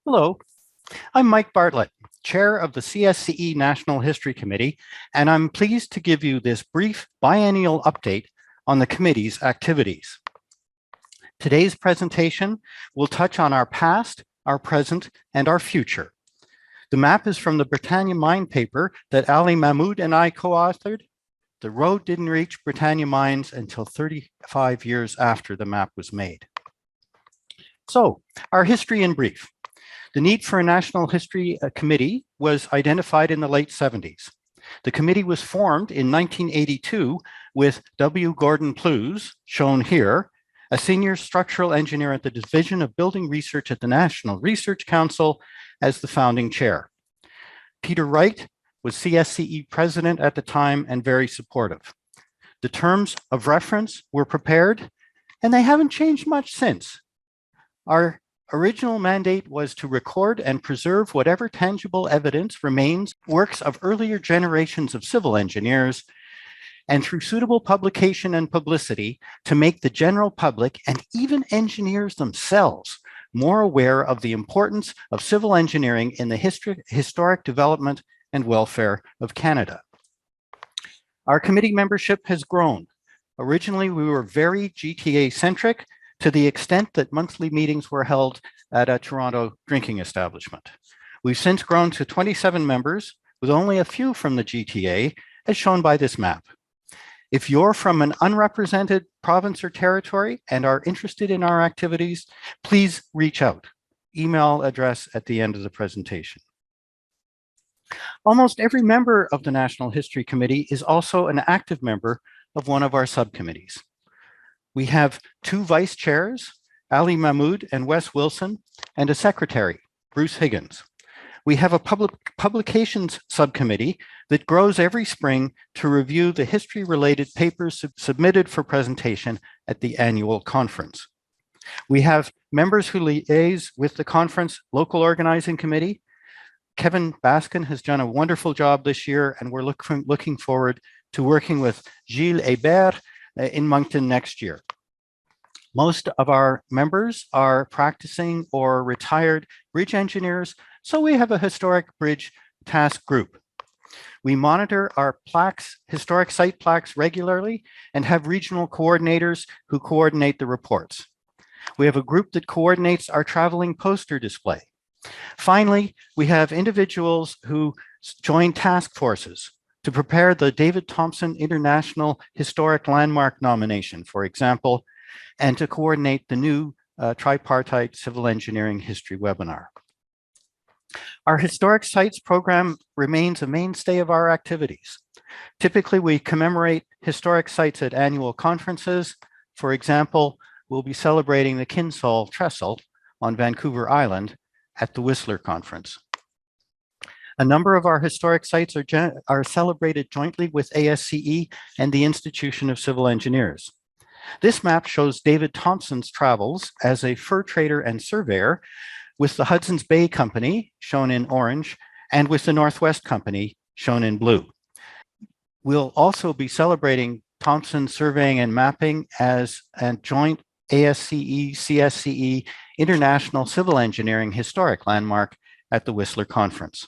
Hello, I'm Mike Bartlett, Chair of the CSCE National History Committee, and I'm pleased to give you this brief biennial update on the committee's activities. Today's presentation will touch on our past, our present, and our future. The map is from the Britannia Mine paper that Ali Mahmoud and I co-authored. The road didn't reach Britannia Mines until 35 years after the map was made. So, our history in brief. The need for a National History Committee was identified in the late 70s. The committee was formed in 1982 with W. Gordon Plews, shown here, a senior structural engineer at the Division of Building Research at the National Research Council, as the founding chair. Peter Wright was CSCE president at the time and very supportive. The terms of reference were prepared, and they haven't changed much since. Our original mandate was to record and preserve whatever tangible evidence remains, works of earlier generations of civil engineers, and through suitable publication and publicity to make the general public and even engineers themselves more aware of the importance of civil engineering in the historic development and welfare of Canada. Our committee membership has grown. Originally, we were very GTA-centric, to the extent that monthly meetings were held at a Toronto drinking establishment. We've since grown to 27 members, with only a few from the GTA, as shown by this map. If you're from an unrepresented province or territory and are interested in our activities, please reach out. Email address at the end of the presentation. Almost every member of the National History Committee is also an active member of one of our subcommittees. We have two vice chairs, Ali Mahmoud and Wes Wilson, and a secretary, Bruce Higgins. We have a publications subcommittee that grows every spring to review the history-related papers submitted for presentation at the annual conference. We have members who liaise with the conference local organizing committee. Kevin Baskin has done a wonderful job this year, and we're looking forward to working with Gilles Hébert in Moncton next year. Most of our members are practicing or retired bridge engineers, so we have a historic bridge task group. We monitor our plaques, historic site plaques regularly, and have regional coordinators who coordinate the reports. We have a group that coordinates our traveling poster display. Finally, we have individuals who join task forces to prepare the David Thompson International Historic Landmark nomination, for example, and to coordinate the new tripartite civil engineering history webinar. Our historic sites program remains a mainstay of our activities. Typically, we commemorate historic sites at annual conferences. For example, we'll be celebrating the Kinsall Trestle on Vancouver Island at the Whistler Conference. A number of our historic sites are celebrated jointly with ASCE and the Institution of Civil Engineers. This map shows David Thompson's travels as a fur trader and surveyor with the Hudson's Bay Company, shown in orange, and with the Northwest Company, shown in blue. We'll also be celebrating Thompson's surveying and mapping as a joint ASCE, CSCE International Civil Engineering Historic Landmark at the Whistler Conference.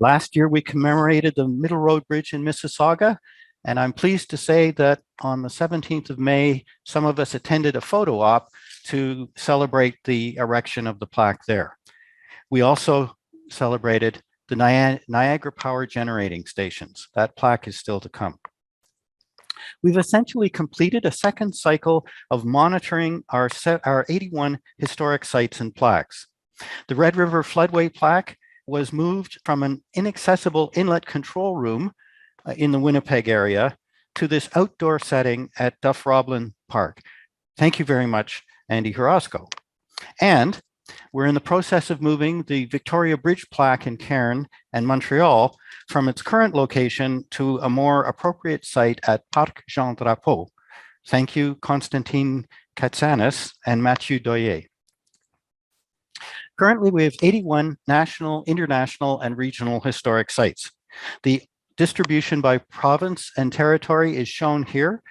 Last year, we commemorated the Middle Road Bridge in Mississauga, and I'm pleased to say that on the 17th of May, some of us attended a photo op to celebrate the erection of the plaque there. We also celebrated the Niagara Power Generating Stations. That plaque is still to come. We've essentially completed a second cycle of monitoring our 81 historic sites and plaques. The Red River Floodway plaque was moved from an inaccessible inlet control room in the Winnipeg area to this outdoor setting at Duff Roblin Park. Thank you very much, Andy Horosco. And we're in the process of moving the Victoria Bridge plaque in Cairn and Montreal from its current location to a more appropriate site at Parc Jean Drapeau. Thank you, Constantine Katsanis and Mathieu Doyer. Currently, we have 81 national, international, and regional historic sites. The distribution by province and territory is shown here.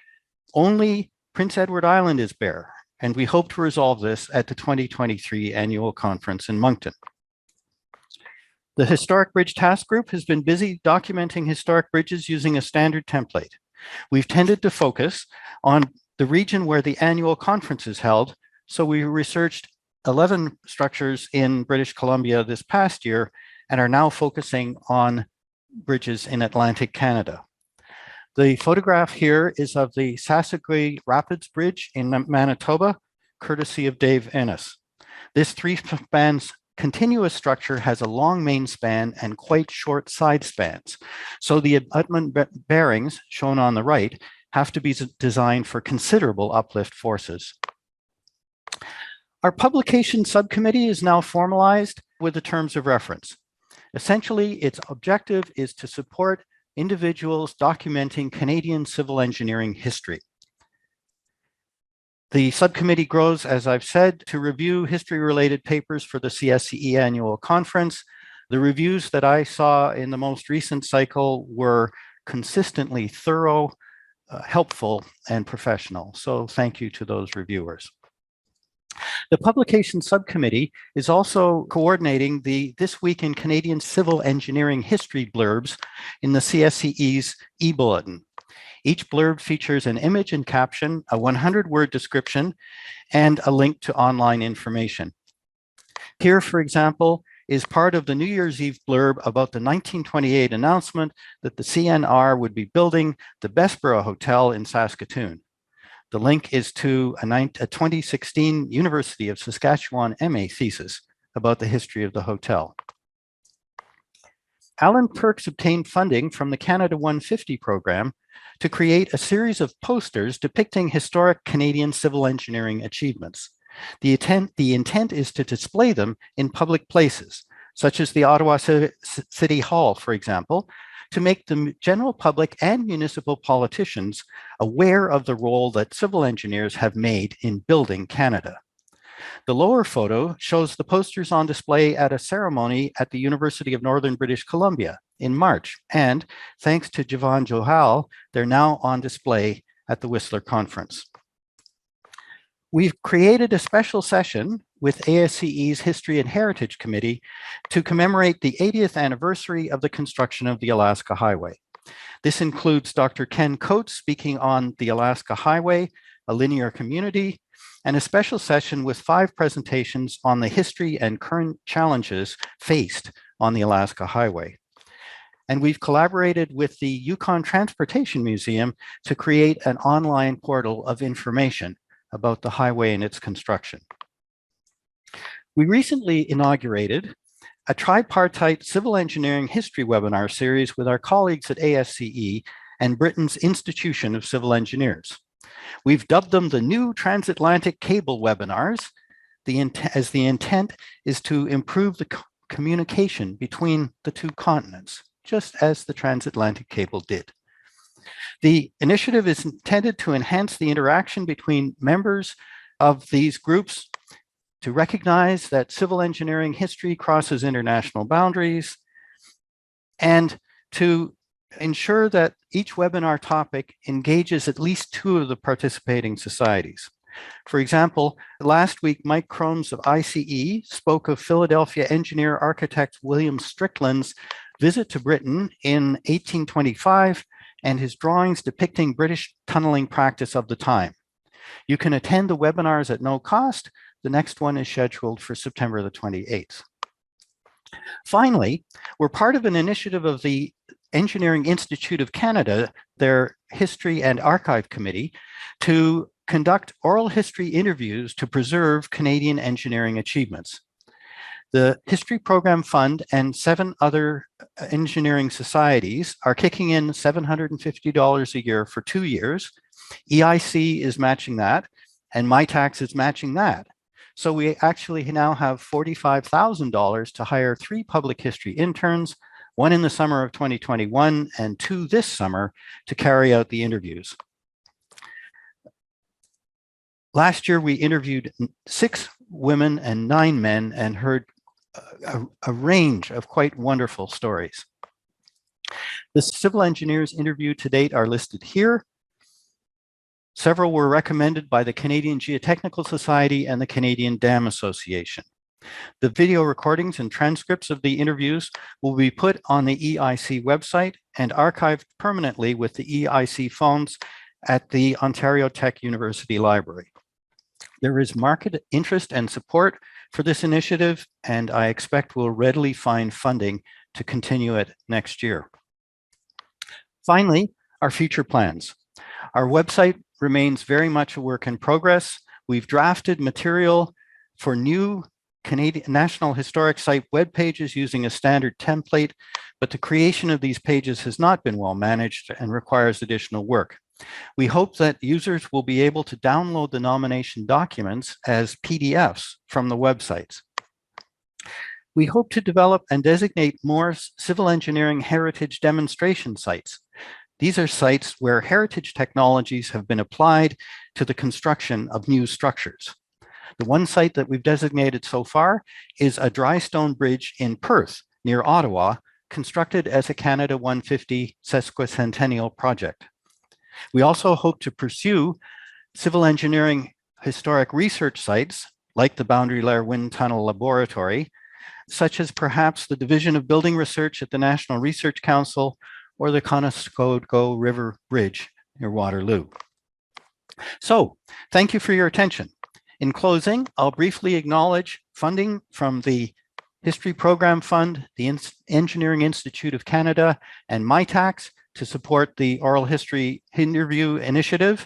Only Prince Edward Island is bare. and we hope to resolve this at the 2023 annual conference in Moncton. The Historic Bridge Task Group has been busy documenting historic bridges using a standard template. We've tended to focus on the region where the annual conference is held, so we researched 11 structures in British Columbia this past year and are now focusing on bridges in Atlantic Canada. The photograph here is of the Sassagui Rapids Bridge in Manitoba, courtesy of Dave Ennis. This three-span continuous structure has a long main span and quite short side spans. So the abutment bearings, shown on the right, have to be designed for considerable uplift forces. Our publication subcommittee is now formalized with the terms of reference. Essentially, its objective is to support individuals documenting Canadian civil engineering history. The subcommittee grows, as I've said, to review history-related papers for the CSCE annual conference. The reviews that I saw in the most recent cycle were consistently thorough, helpful, and professional. So thank you to those reviewers. The publication subcommittee is also coordinating the This Week in Canadian Civil Engineering History blurbs in the CSCE's e-bulletin. Each blurb features an image and caption, a 100-word description, and a link to online information. Here, for example, is part of the New Year's Eve blurb about the 1928 announcement that the CNR would be building the Bessborough Hotel in Saskatoon. The link is to a 2016 University of Saskatchewan MA thesis about the history of the hotel. Alan Perks obtained funding from the Canada 150 program to create a series of posters depicting historic Canadian civil engineering achievements. The intent is to display them in public places, such as the Ottawa City Hall, for example, to make the general public and municipal politicians aware of the role that civil engineers have made in building Canada. The lower photo shows the posters on display at a ceremony at the University of Northern British Columbia in March, and thanks to Javon Johal, they're now on display at the Whistler Conference. We've created a special session with ASCE's History and Heritage Committee to commemorate the 80th anniversary of the construction of the Alaska Highway. This includes Dr. Ken Coates speaking on the Alaska Highway, a linear community, and a special session with 5 presentations on the history and current challenges faced on the Alaska Highway. And we've collaborated with the Yukon Transportation Museum to create an online portal of information about the highway and its construction. We recently inaugurated a tripartite civil engineering history webinar series with our colleagues at ASCE and Britain's Institution of Civil Engineers. We've dubbed them the new transatlantic cable webinars, as the intent is to improve the communication between the two continents, just as the transatlantic cable did. The initiative is intended to enhance the interaction between members of these groups, to recognize that civil engineering history crosses international boundaries, and to ensure that each webinar topic engages at least 2 of the participating societies. For example, last week, Mike Cromes of ICE spoke of Philadelphia engineer architect William Strickland's visit to Britain in 1825 and his drawings depicting British tunneling practice of the time. You can attend the webinars at no cost. The next one is scheduled for September the 28th. Finally, we're part of an initiative of the Engineering Institute of Canada, their History and Archive Committee, to conduct oral history interviews to preserve Canadian engineering achievements. The History Program Fund and 7 other engineering societies are kicking in $750 a year for 2 years. EIC is matching that, and MyTax is matching that. So we actually now have $45,000 to hire 3 public history interns, 1 in the summer of 2021 and 2 this summer to carry out the interviews. Last year, we interviewed 6 women and 9 men and heard a range of quite wonderful stories. The civil engineers interviewed to date are listed here. Several were recommended by the Canadian Geotechnical Society and the Canadian Dam Association. The video recordings and transcripts of the interviews will be put on the EIC website and archived permanently with the EIC phones at the Ontario Tech University Library. There is market interest and support for this initiative, and I expect we'll readily find funding to continue it next year. Finally, our future plans. Our website remains very much a work in progress. We've drafted material for new Canadian National Historic Site web pages using a standard template, but the creation of these pages has not been well managed and requires additional work. We hope that users will be able to download the nomination documents as PDFs from the websites. We hope to develop and designate more civil engineering heritage demonstration sites. These are sites where heritage technologies have been applied to the construction of new structures. The one site that we've designated so far is a dry stone bridge in Perth, near Ottawa, constructed as a Canada 150 sesquicentennial project. We also hope to pursue civil engineering historic research sites, like the Boundary Layer Wind Tunnel Laboratory, such as perhaps the Division of Building Research at the National Research Council or the Conestoga River Bridge near Waterloo. So, thank you for your attention. In closing, I'll briefly acknowledge funding from the History Program Fund, the Engineering Institute of Canada, and MyTax to support the Oral History Interview Initiative,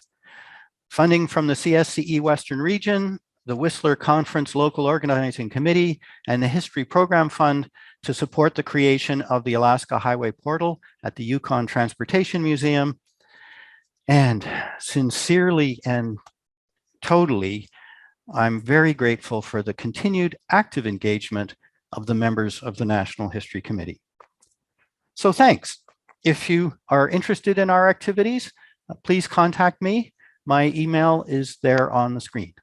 funding from the CSCE Western Region, the Whistler Conference Local Organizing Committee, and the History Program Fund to support the creation of the Alaska Highway Portal at the Yukon Transportation Museum. And sincerely and totally, I'm very grateful for the continued active engagement of the members of the National History Committee. So thanks. If you are interested in our activities, please contact me. My email is there on the screen.